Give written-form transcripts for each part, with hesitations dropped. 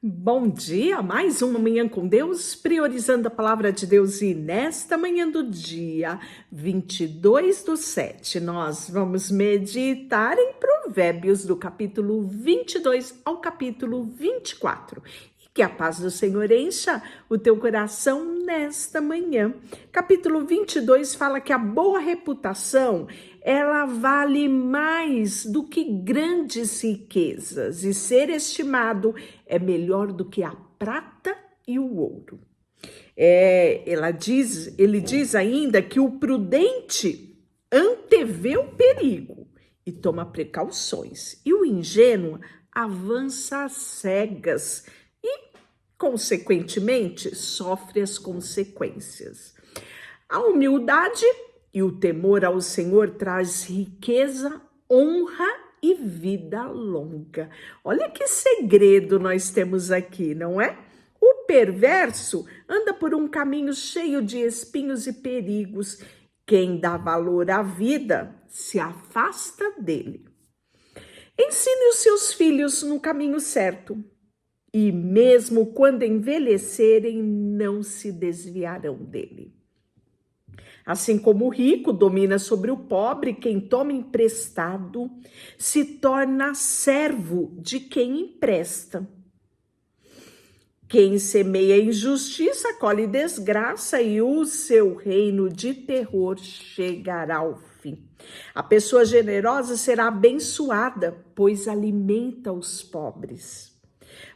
Bom dia, mais uma manhã com Deus, priorizando a palavra de Deus. E nesta manhã do dia 22/7, nós vamos meditar em Provérbios do capítulo 22 ao capítulo 24. E que a paz do Senhor encha o teu coração nesta manhã. Capítulo 22 fala que a boa reputação ela vale mais do que grandes riquezas, e ser estimado é melhor do que a prata e o ouro. Ele diz ainda que o prudente antevê o perigo e toma precauções, e o ingênuo avança às cegas e, consequentemente, sofre as consequências. A humildade e o temor ao Senhor traz riqueza, honra e vida longa. Olha que segredo nós temos aqui, não é? O perverso anda por um caminho cheio de espinhos e perigos. Quem dá valor à vida se afasta dele. Ensine os seus filhos no caminho certo, e mesmo quando envelhecerem, não se desviarão dele. Assim como o rico domina sobre o pobre, quem toma emprestado se torna servo de quem empresta. Quem semeia injustiça colhe desgraça, e o seu reino de terror chegará ao fim. A pessoa generosa será abençoada, pois alimenta os pobres.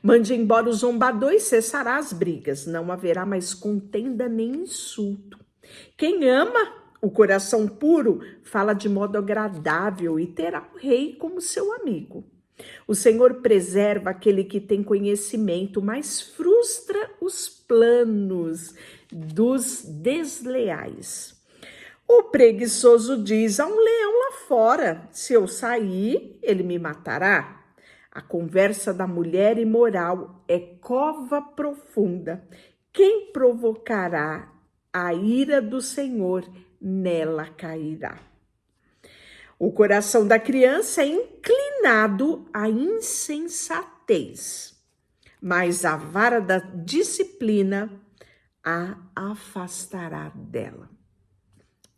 Mande embora o zombador e cessará as brigas, não haverá mais contenda nem insulto. Quem ama o coração puro fala de modo agradável e terá o rei como seu amigo. O Senhor preserva aquele que tem conhecimento, mas frustra os planos dos desleais. O preguiçoso diz: há um leão lá fora, se eu sair, ele me matará. A conversa da mulher imoral é cova profunda. Quem provocará a ira do Senhor, nela cairá. O coração da criança é inclinado à insensatez, mas a vara da disciplina a afastará dela.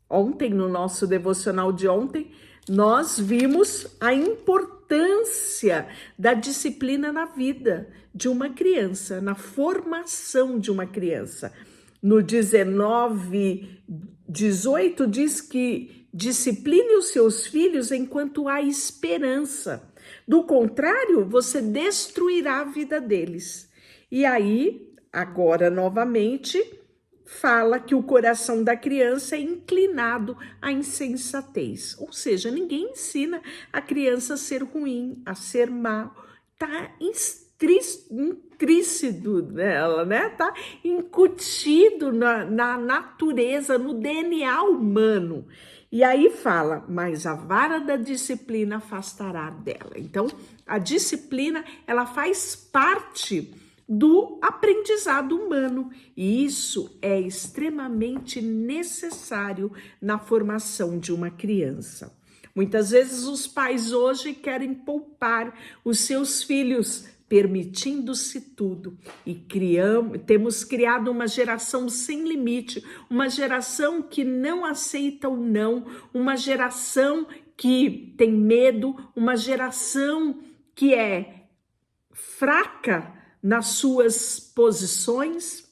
Ontem, no nosso devocional de ontem, nós vimos a importância da disciplina na vida de uma criança, na formação de uma criança. No 19:18 diz que discipline os seus filhos enquanto há esperança. Do contrário, você destruirá a vida deles. E aí, agora novamente, fala que o coração da criança é inclinado à insensatez. Ou seja, ninguém ensina a criança a ser ruim, a ser mal. Está intrínseco nela, né? Tá incutido na natureza, no DNA humano. E aí fala, mas a vara da disciplina afastará dela. Então, a disciplina, ela faz parte do aprendizado humano, e isso é extremamente necessário na formação de uma criança. Muitas vezes os pais hoje querem poupar os seus filhos, permitindo-se tudo, e temos criado uma geração sem limite, uma geração que não aceita o não, uma geração que tem medo, uma geração que é fraca nas suas posições,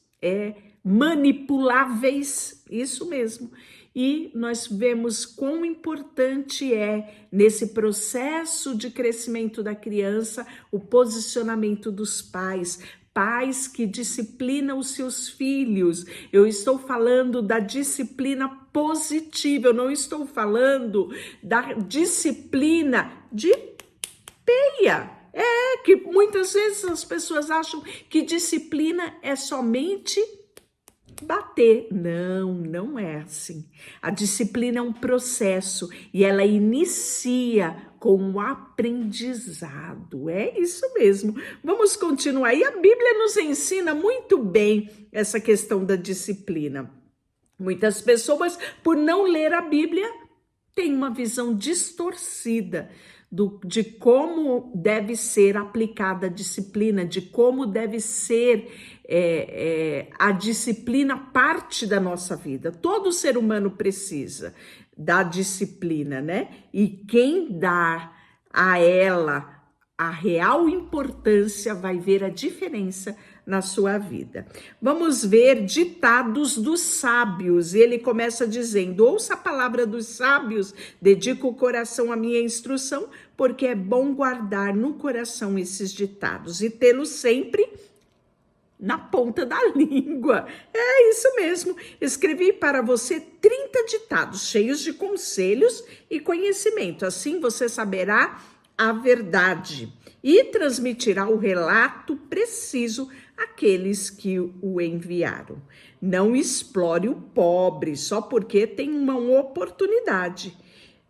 manipuláveis, isso mesmo. E nós vemos quão importante é, nesse processo de crescimento da criança, o posicionamento dos pais. Pais que disciplinam os seus filhos. Eu estou falando da disciplina positiva, eu não estou falando da disciplina de peia. Que muitas vezes as pessoas acham que disciplina é somente bater. Não, não é assim. A disciplina é um processo e ela inicia com o aprendizado. É isso mesmo. Vamos continuar. E a Bíblia nos ensina muito bem essa questão da disciplina. Muitas pessoas, por não ler a Bíblia, têm uma visão distorcida de como deve ser aplicada a disciplina, de como deve ser a disciplina parte da nossa vida. Todo ser humano precisa da disciplina, né? E quem dá a ela a real importância vai ver a diferença na sua vida. Vamos ver ditados dos sábios. Ele começa dizendo: ouça a palavra dos sábios, dedica o coração à minha instrução, porque é bom guardar no coração esses ditados e tê-los sempre na ponta da língua. É isso mesmo. Escrevi para você 30 ditados cheios de conselhos e conhecimento. Assim você saberá a verdade e transmitirá o relato preciso àqueles que o enviaram. Não explore o pobre só porque tem uma oportunidade,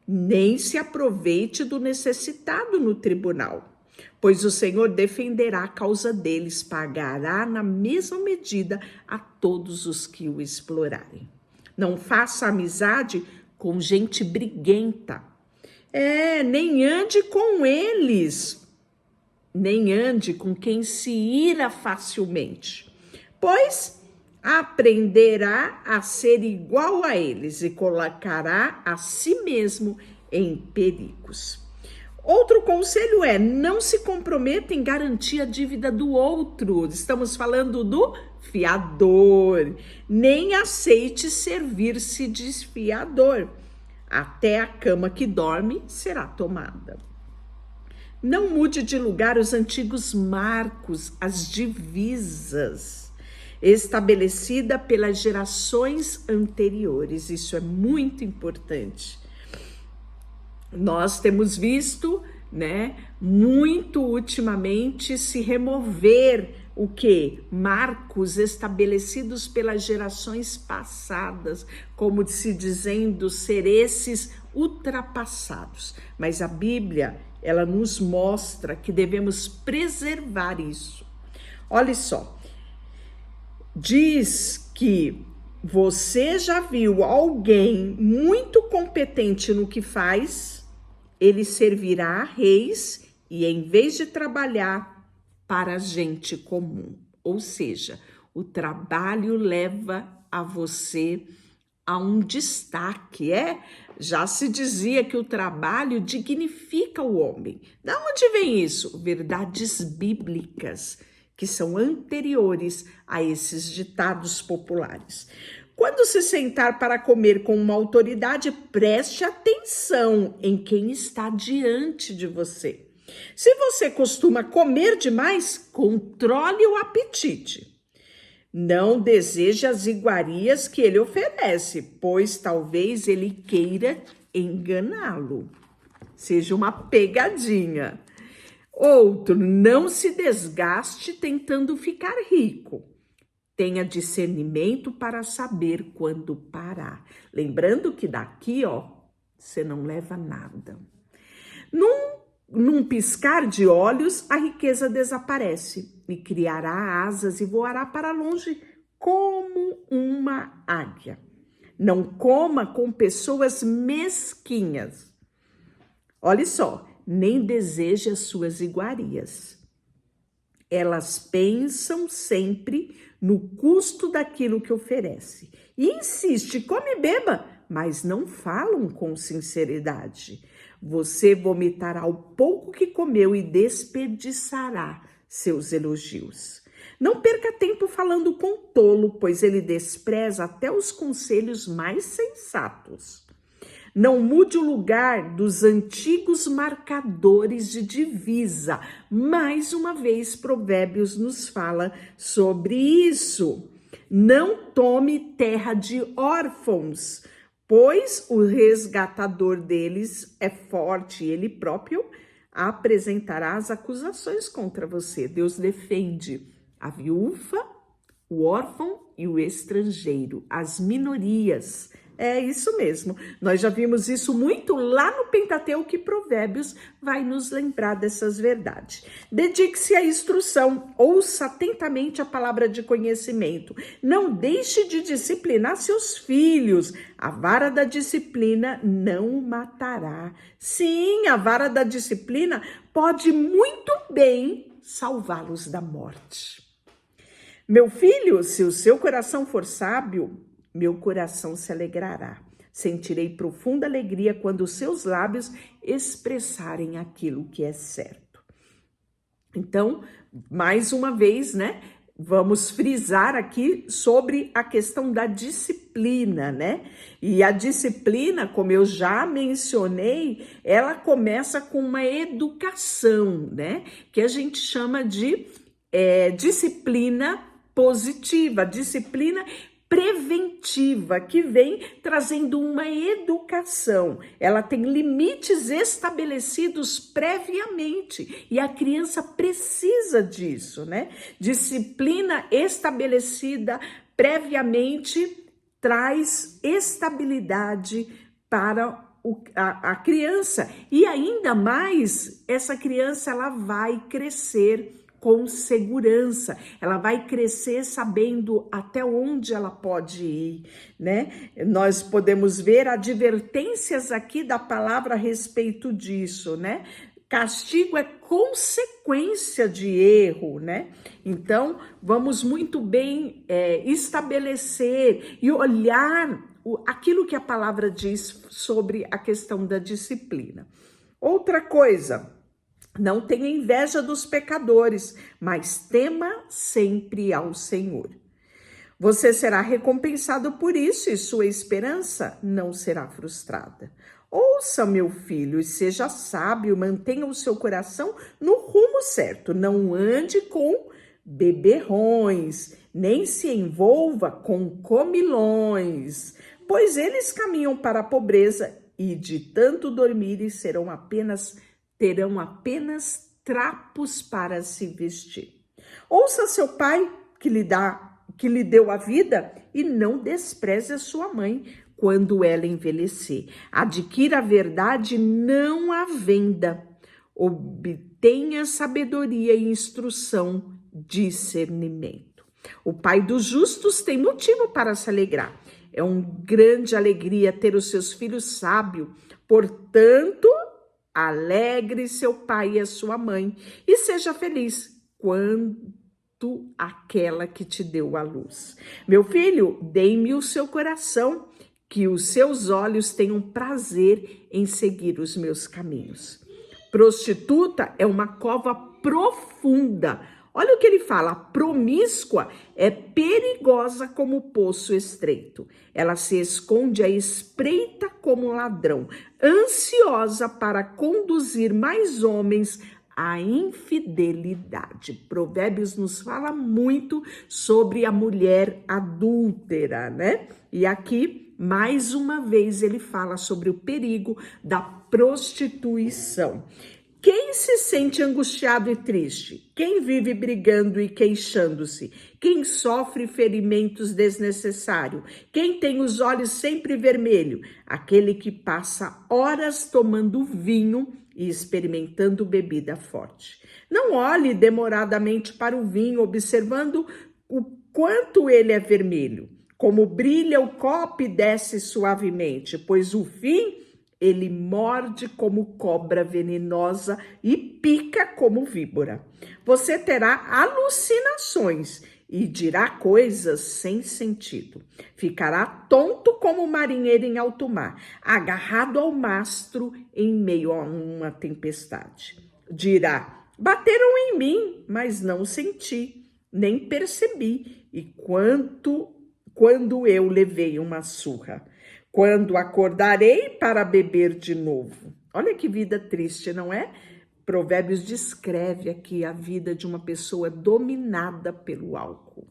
nem se aproveite do necessitado no tribunal, pois o Senhor defenderá a causa deles, pagará na mesma medida a todos os que o explorarem. Não faça amizade com gente briguenta. Nem ande com eles, nem ande com quem se ira facilmente, pois aprenderá a ser igual a eles e colocará a si mesmo em perigos. Outro conselho é: não se comprometa em garantir a dívida do outro. Estamos falando do fiador. Nem aceite servir-se de fiador. Até a cama que dorme será tomada. Não mude de lugar os antigos marcos, as divisas estabelecida pelas gerações anteriores. Isso é muito importante. Nós temos visto, né, muito ultimamente se remover o quê? Marcos estabelecidos pelas gerações passadas, como se dizendo ser esses ultrapassados. Mas a Bíblia, ela nos mostra que devemos preservar isso. Olha só, diz que você já viu alguém muito competente no que faz, ele servirá a reis e em vez de trabalhar para a gente comum. Ou seja, o trabalho leva a você a um destaque, Já se dizia que o trabalho dignifica o homem. Da onde vem isso? Verdades bíblicas que são anteriores a esses ditados populares. Quando se sentar para comer com uma autoridade, preste atenção em quem está diante de você. Se você costuma comer demais, controle o apetite. Não deseje as iguarias que ele oferece, pois talvez ele queira enganá-lo. Seja uma pegadinha. Outro, não se desgaste tentando ficar rico. Tenha discernimento para saber quando parar. Lembrando que daqui, você não leva nada. Num piscar de olhos, a riqueza desaparece e criará asas e voará para longe como uma águia. Não coma com pessoas mesquinhas. Olha só, nem deseje as suas iguarias. Elas pensam sempre no custo daquilo que oferece. E insiste, come e beba, mas não falam com sinceridade. Você vomitará o pouco que comeu e desperdiçará seus elogios. Não perca tempo falando com tolo, pois ele despreza até os conselhos mais sensatos. Não mude o lugar dos antigos marcadores de divisa. Mais uma vez, Provérbios nos fala sobre isso. Não tome terra de órfãos, pois o resgatador deles é forte e ele próprio apresentará as acusações contra você. Deus defende a viúva, o órfão e o estrangeiro, as minorias, É isso mesmo. Nós já vimos isso muito lá no Pentateuco e Provérbios vai nos lembrar dessas verdades. Dedique-se à instrução, ouça atentamente a palavra de conhecimento. Não deixe de disciplinar seus filhos. A vara da disciplina não o matará. Sim, a vara da disciplina pode muito bem salvá-los da morte. Meu filho, se o seu coração for sábio, meu coração se alegrará. Sentirei profunda alegria quando os seus lábios expressarem aquilo que é certo. Então, mais uma vez, né? Vamos frisar aqui sobre a questão da disciplina, né? E a disciplina, como eu já mencionei, ela começa com uma educação, né? Que a gente chama de disciplina positiva, disciplina preventiva, que vem trazendo uma educação. Ela tem limites estabelecidos previamente e a criança precisa disso, né? Disciplina estabelecida previamente traz estabilidade para a criança e ainda mais essa criança ela vai crescer com segurança, ela vai crescer sabendo até onde ela pode ir, né? Nós podemos ver advertências aqui da palavra a respeito disso, né? Castigo é consequência de erro, né? Então, vamos muito bem estabelecer e olhar aquilo que a palavra diz sobre a questão da disciplina. Outra coisa, não tenha inveja dos pecadores, mas tema sempre ao Senhor. Você será recompensado por isso e sua esperança não será frustrada. Ouça, meu filho, e seja sábio, mantenha o seu coração no rumo certo. Não ande com beberrões, nem se envolva com comilões, pois eles caminham para a pobreza e de tanto dormirem terão apenas trapos para se vestir. Ouça seu pai que lhe deu a vida e não despreze a sua mãe quando ela envelhecer. Adquira a verdade não à venda. Obtenha sabedoria e instrução, discernimento. O pai dos justos tem motivo para se alegrar. É uma grande alegria ter os seus filhos sábios. Portanto, alegre seu pai e a sua mãe e seja feliz quanto aquela que te deu a luz. Meu filho, dê-me o seu coração, que os seus olhos tenham prazer em seguir os meus caminhos. Prostituta é uma cova profunda. Olha o que ele fala, promíscua é perigosa como poço estreito. Ela se esconde à espreita como ladrão, ansiosa para conduzir mais homens à infidelidade. Provérbios nos fala muito sobre a mulher adúltera, né? E aqui, mais uma vez, ele fala sobre o perigo da prostituição. Quem se sente angustiado e triste? Quem vive brigando e queixando-se? Quem sofre ferimentos desnecessários? Quem tem os olhos sempre vermelhos? Aquele que passa horas tomando vinho e experimentando bebida forte. Não olhe demoradamente para o vinho, observando o quanto ele é vermelho. Como brilha o copo e desce suavemente, pois o fim ele morde como cobra venenosa e pica como víbora. Você terá alucinações e dirá coisas sem sentido. Ficará tonto como marinheiro em alto mar, agarrado ao mastro em meio a uma tempestade. Dirá: bateram em mim, mas não senti, nem percebi, e quando eu levei uma surra. Quando acordarei para beber de novo. Olha que vida triste, não é? Provérbios descreve aqui a vida de uma pessoa dominada pelo álcool.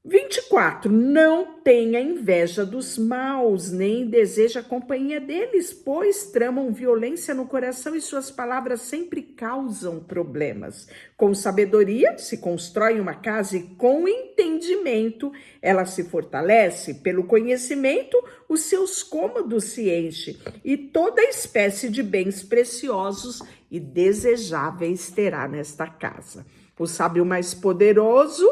24. Não tenha inveja dos maus, nem deseja a companhia deles, pois tramam violência no coração e suas palavras sempre causam problemas. Com sabedoria se constrói uma casa e com entendimento ela se fortalece. Pelo conhecimento, os seus cômodos se enchem e toda espécie de bens preciosos e desejáveis terá nesta casa. O sábio mais poderoso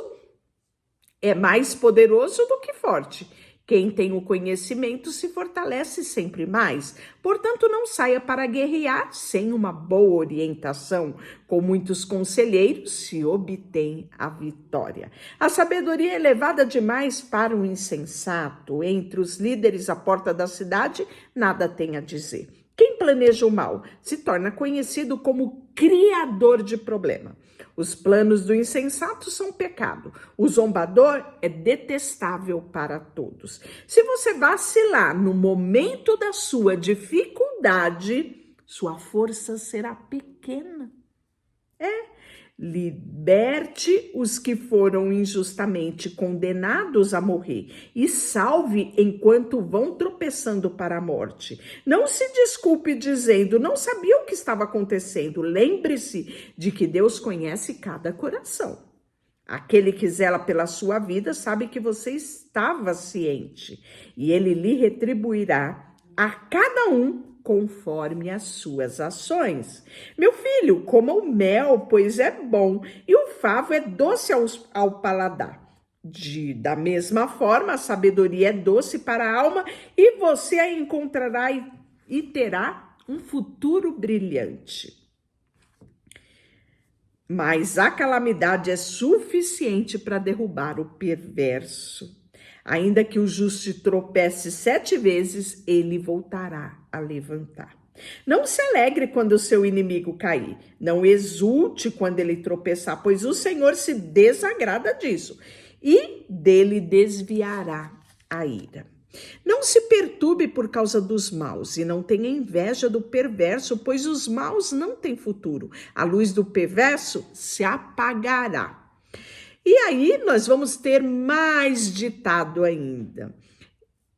é mais poderoso do que forte. Quem tem o conhecimento se fortalece sempre mais. Portanto, não saia para guerrear sem uma boa orientação. Com muitos conselheiros se obtém a vitória. A sabedoria é elevada demais para o insensato. Entre os líderes à porta da cidade, nada tem a dizer. Quem planeja o mal se torna conhecido como criador de problema. Os planos do insensato são pecado. O zombador é detestável para todos. Se você vacilar no momento da sua dificuldade, sua força será pequena. Liberte os que foram injustamente condenados a morrer e salve enquanto vão tropeçando para a morte. Não se desculpe dizendo, não sabia o que estava acontecendo. Lembre-se de que Deus conhece cada coração. Aquele que zela pela sua vida sabe que você estava ciente e ele lhe retribuirá a cada um conforme as suas ações. Meu filho, coma o mel, pois é bom, e o favo é doce ao paladar. Da mesma forma, a sabedoria é doce para a alma e você a encontrará e terá um futuro brilhante. Mas a calamidade é suficiente para derrubar o perverso. Ainda que o justo tropece 7 vezes, ele voltará a levantar. Não se alegre quando o seu inimigo cair. Não exulte quando ele tropeçar, pois o Senhor se desagrada disso e dele desviará a ira. Não se perturbe por causa dos maus e não tenha inveja do perverso, pois os maus não têm futuro. A luz do perverso se apagará. E aí nós vamos ter mais ditado ainda.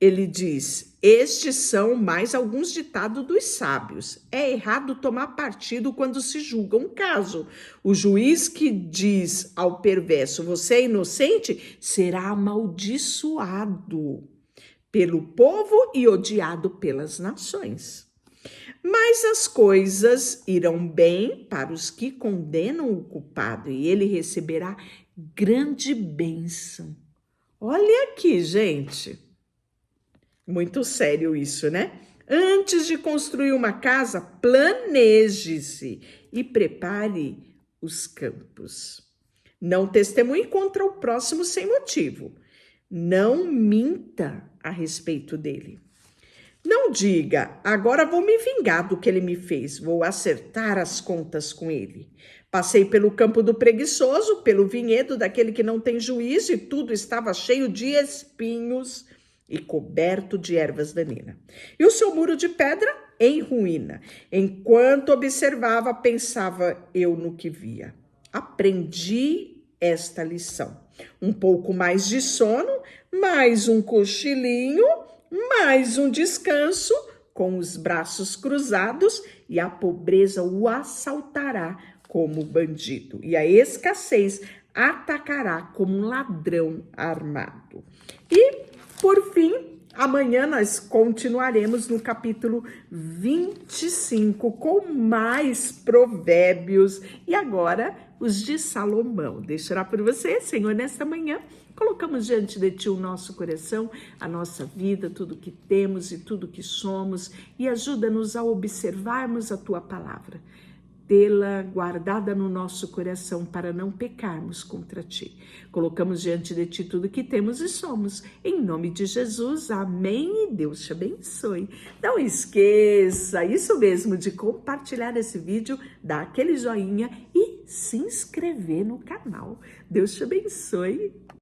Ele diz, estes são mais alguns ditados dos sábios. É errado tomar partido quando se julga um caso. O juiz que diz ao perverso, você é inocente, será amaldiçoado pelo povo e odiado pelas nações. Mas as coisas irão bem para os que condenam o culpado e ele receberá grande bênção. Olha aqui, gente. Muito sério isso, né? Antes de construir uma casa, planeje-se e prepare os campos. Não testemunhe contra o próximo sem motivo. Não minta a respeito dele. Não diga, agora vou me vingar do que ele me fez, vou acertar as contas com ele. Passei pelo campo do preguiçoso, pelo vinhedo daquele que não tem juízo, e tudo estava cheio de espinhos e coberto de ervas daninhas. E o seu muro de pedra em ruína. Enquanto observava, pensava eu no que via. Aprendi esta lição. Um pouco mais de sono, mais um cochilinho, mais um descanso, com os braços cruzados, e a pobreza o assaltará como bandido, e a escassez atacará como um ladrão armado. E, por fim, amanhã nós continuaremos no capítulo 25 com mais provérbios e agora os de Salomão. Deixo orar por você, Senhor, nesta manhã. Colocamos diante de Ti o nosso coração, a nossa vida, tudo que temos e tudo que somos, e ajuda-nos a observarmos a Tua palavra, tê-la guardada no nosso coração para não pecarmos contra Ti. Colocamos diante de Ti tudo que temos e somos. Em nome de Jesus, amém, e Deus te abençoe. Não esqueça, isso mesmo, de compartilhar esse vídeo, dar aquele joinha e se inscrever no canal. Deus te abençoe.